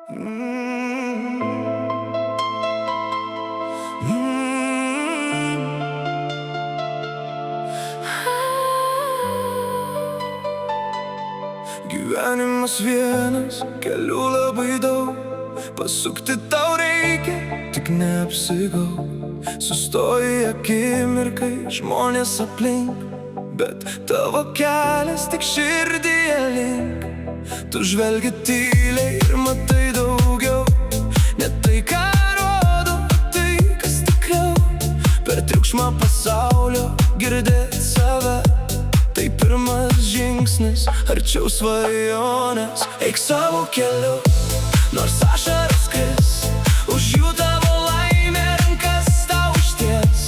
Gyvenimas vienas, kelių labai daug. Pasukti tau reikia, tik neapsigauk. Sustoji akimirkai, žmonės aplink, bet tavo kelias tik širdyje link. Tu žvelgi tyliai ir matai daugiau, ne tai, ką rodo, tai, kas tikriau. Per triukšmą pasaulio girdėt save, tai pirmas žingsnis arčiau svajonės. Eik savo keliu, nors ašaros kris, už jų tavo laimė rankas tau išties.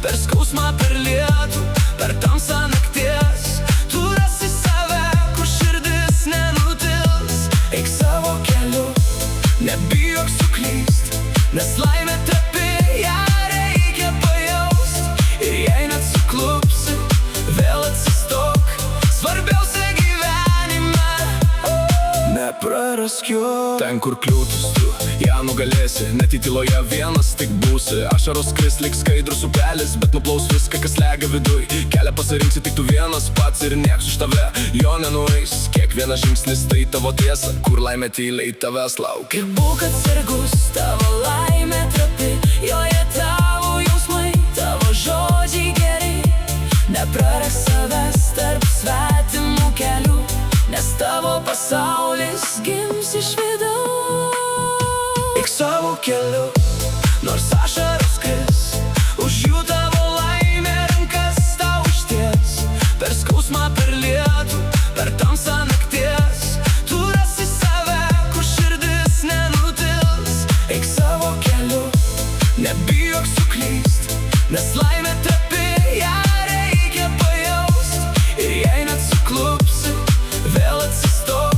Per skausmą, per lietų, per tamsą nakties, tu rasi save, kur širdis nenutils. Eik savo keliu, nebijok suklyst, nes laimė trapi, ją reikia pajaust. Ir jei net suklupsi, vėl atsistok, svarbiausia gyvenime neprarask jo. Ten, kur kliūtis tu, ją nugalėsi, net į tyloje vienas tik būsi. Ašaros kris lyg skaidrus upelis, bet nuplaus viską, kas lega viduj. Kelią pasirinksi tik tu vienas pats ir nieks už tave jo nenueis. Kiekvienas žingsnis tai tavo tiesa, kur laimė tyliai tavęs laukia. Ir būk atsargus, tavo laimė trapi, joje tavo jausmai, tavo žodžiai geri. Neprarask savęs tarp svetimų kelių, nes tavo pasaulis gims iš vidaus. Eik savo keliu, nors ašaros kris, už jų tavo laimė rankas tau išties. Per skausmą, per lietų, per tamsą nakties, tu rasi save, kur širdis nenutils. Eik savo keliu, nebijok suklyst, nes laimė trapi, ją reikia pajaust. Ir jei net suklupsi, vėl atsistok,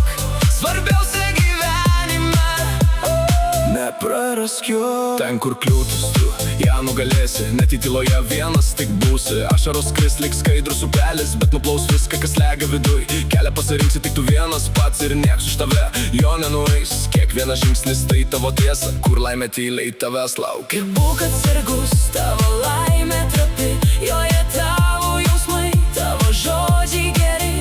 svarbiausia gyvenime neprarask jo. Ten, kur kliūtis tu, ją nugalėsi, net į tyloje vienas tik būsi. Ašaros kris lyg skaidrus upelis, bet nuplaus viską, kas lega viduj. Kelią pasirinksi tik tu vienas pats ir nieks už tave jo nenueis. Kiekvienas žingsnis tai tavo tiesa, kur laimė tyliai tavęs laukia. Ir būk atsargus, tavo laimė trapi, joje tavo jausmai, tavo žodžiai geri.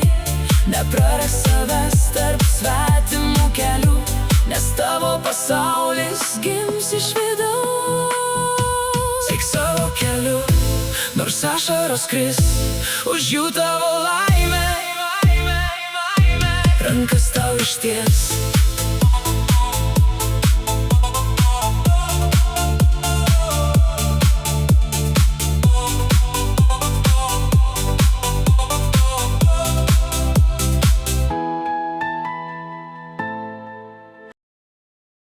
Neprarask savęs tarp svetimų kelių, nes tavo pasaulis gims iš vidaus. Eik savo keliu, nors ašaros kris, už jų tavo laimė rankas tau išties.